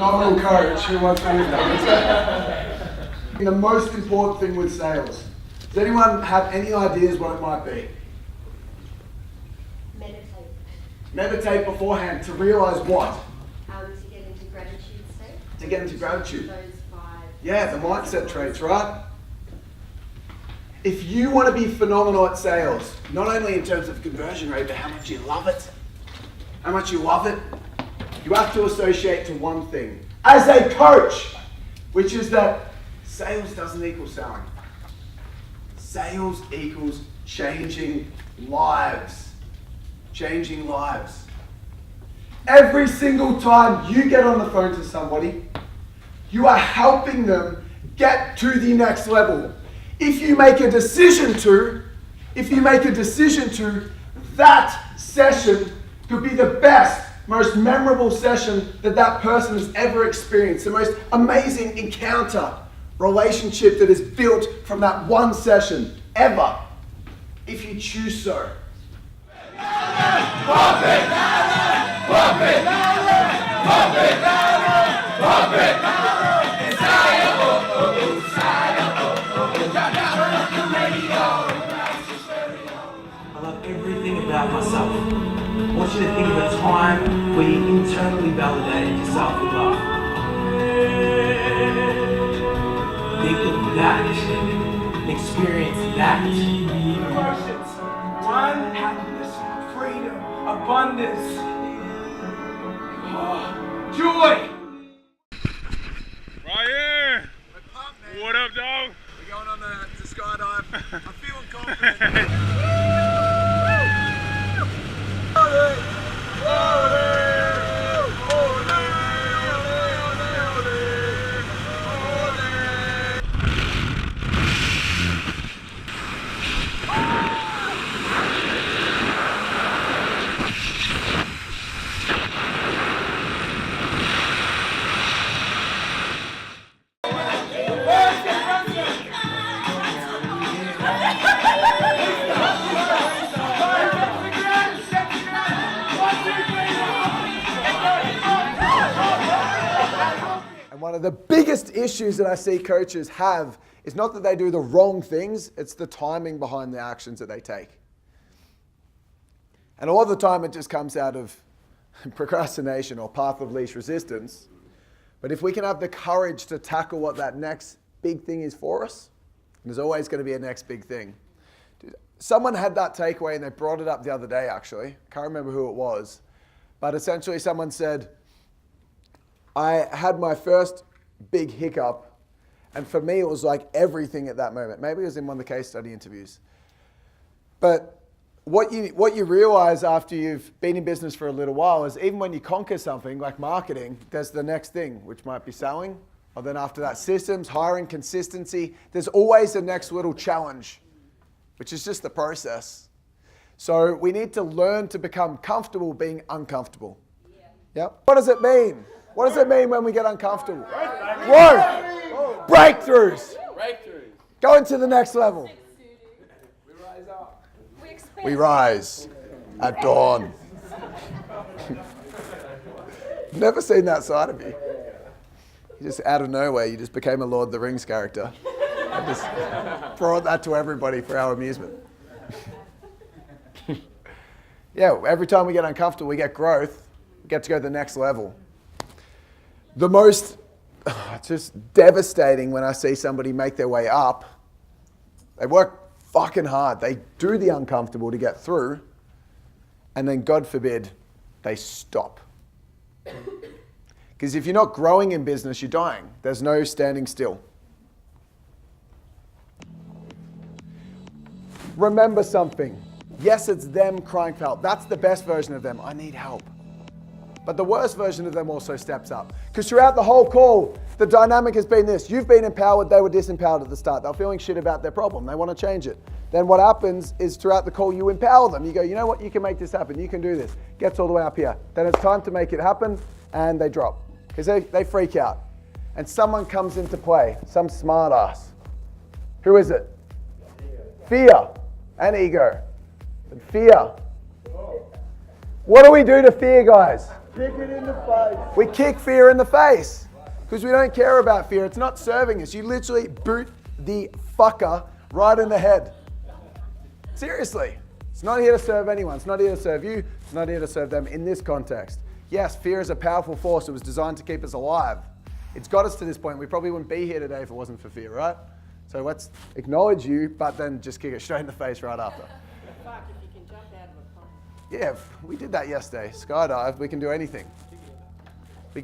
phenomenal coach who wants to win that. The most important thing with sales. Does anyone have any ideas what it might be? Meditate. Meditate beforehand to realize what? To get into gratitude state. To get into gratitude. Those 5. Yeah, the mindset traits, right? If you want to be phenomenal at sales, not only in terms of conversion rate, but how much you love it, you have to associate to one thing as a coach, which is that sales doesn't equal selling. Sales equals changing lives. Changing lives. Every single time you get on the phone to somebody, you are helping them get to the next level. If you make a decision to, that session could be the best, most memorable session that person has ever experienced. The most amazing encounter, relationship that is built from that one session ever, if you choose so. I love everything about myself. I want you to think of a time where you internally validated yourself with love. Think of that. Experience that. Emotions. 1, happiness, freedom, abundance, joy. Right here. What up, dog? We're going on the skydive. I'm feeling confident. One of the biggest issues that I see coaches have is not that they do the wrong things, it's the timing behind the actions that they take. And a lot of the time it just comes out of procrastination or path of least resistance. But if we can have the courage to tackle what that next big thing is for us, there's always going to be a next big thing. Dude, someone had that takeaway and they brought it up the other day actually. Can't remember who it was. But essentially someone said, I had my first big hiccup, and for me it was like everything at that moment. Maybe it was in one of the case study interviews. But what you realize after you've been in business for a little while is even when you conquer something like marketing, there's the next thing, which might be selling, or then after that systems, hiring, consistency. There's always the next little challenge, which is just the process. So we need to learn to become comfortable being uncomfortable. Yep. What does it mean? What does it mean when we get uncomfortable? Growth. Breakthroughs. Going to the next level. We rise at dawn. Never seen that side of you. You just out of nowhere, you just became a Lord of the Rings character. I just brought that to everybody for our amusement. Yeah, every time we get uncomfortable, we get growth. We get to go to the next level. The most, it's just devastating when I see somebody make their way up. They work fucking hard. They do the uncomfortable to get through. And then, God forbid, they stop. Because if you're not growing in business, you're dying. There's no standing still. Remember something. Yes, it's them crying for help. That's the best version of them. I need help. But the worst version of them also steps up. Because throughout the whole call, the dynamic has been this. You've been empowered, they were disempowered at the start. They're feeling shit about their problem. They want to change it. Then what happens is throughout the call, you empower them. You go, you know what, you can make this happen. You can do this. Gets all the way up here. Then it's time to make it happen, and they drop. Because they freak out. And someone comes into play, some smart ass. Who is it? Fear and ego. And fear. What do we do to fear, guys? Kick it in the face. We kick fear in the face because we don't care about fear. It's not serving us. You literally boot the fucker right in the head. Seriously. It's not here to serve anyone. It's not here to serve you. It's not here to serve them in this context. Yes, fear is a powerful force. It was designed to keep us alive. It's got us to this point. We probably wouldn't be here today if it wasn't for fear, right? So let's acknowledge you, but then just kick it straight in the face right after. Yeah, we did that yesterday. Skydive, we can do anything.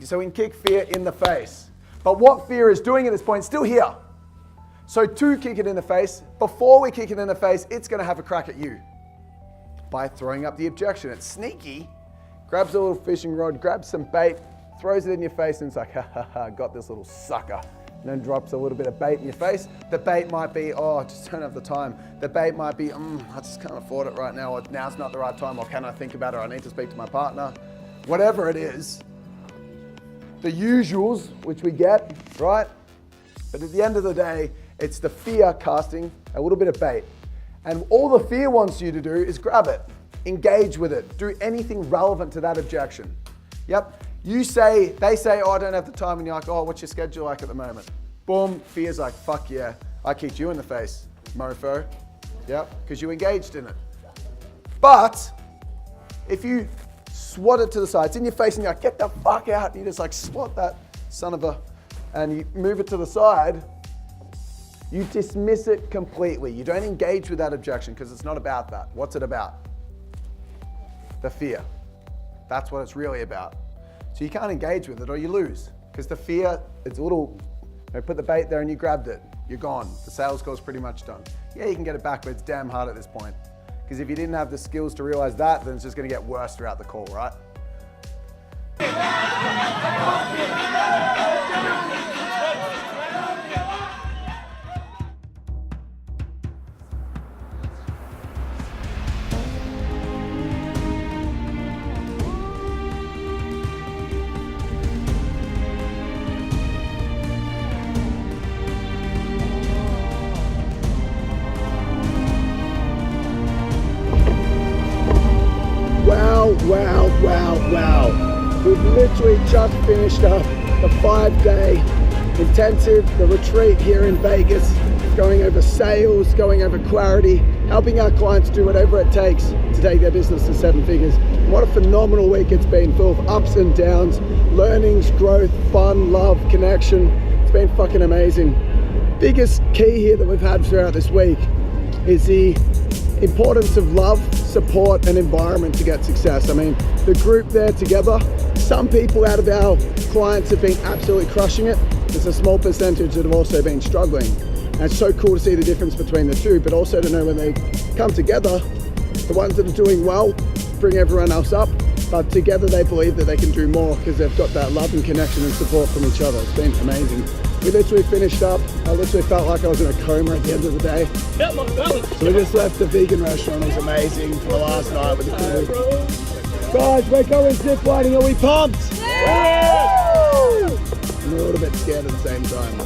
So we can kick fear in the face. But what fear is doing at this point, still here. So to kick it in the face, before we kick it in the face, it's going to have a crack at you by throwing up the objection. It's sneaky, grabs a little fishing rod, grabs some bait, throws it in your face, and it's like, ha ha ha, got this little sucker. And then drops a little bit of bait in your face. The bait might be, oh, I just don't have the time. The bait might be, I just can't afford it right now, or now's not the right time, or can I think about it, or I need to speak to my partner. Whatever it is, the usuals, which we get, right? But at the end of the day, it's the fear casting a little bit of bait. And all the fear wants you to do is grab it, engage with it, do anything relevant to that objection. Yep. They say, oh, I don't have the time, and you're like, oh, what's your schedule like at the moment? Boom, fear's like, fuck yeah, I kicked you in the face, mofo. Yep, because you engaged in it. But if you swat it to the side, it's in your face, and you're like, get the fuck out, and you just like swat that son of a, and you move it to the side, you dismiss it completely. You don't engage with that objection because it's not about that. What's it about? The fear. That's what it's really about. So you can't engage with it or you lose because the fear, it's a little, put the bait there and you grabbed it, you're gone. The sales call's pretty much done. Yeah, you can get it back, but it's damn hard at this point. Because if you didn't have the skills to realize that, then it's just gonna get worse throughout the call, right? Wow. We've literally just finished up the 5-day intensive, the retreat here in Vegas, going over sales, going over clarity, helping our clients do whatever it takes to take their business to 7 figures. What a phenomenal week it's been, full of ups and downs, learnings, growth, fun, love, connection. It's been fucking amazing. Biggest key here that we've had throughout this week is the importance of love, support, and environment to get success. I mean, the group there together, some people out of our clients have been absolutely crushing it. There's a small percentage that have also been struggling. And it's so cool to see the difference between the two, but also to know when they come together, the ones that are doing well bring everyone else up, but together they believe that they can do more because they've got that love and connection and support from each other. It's been amazing. We literally finished up. I literally felt like I was in a coma at the end of the day. So we just left the vegan restaurant. It was amazing for the last night with the crew. Guys, we're going ziplining. Are we pumped? Yeah! And we're a little bit scared at the same time.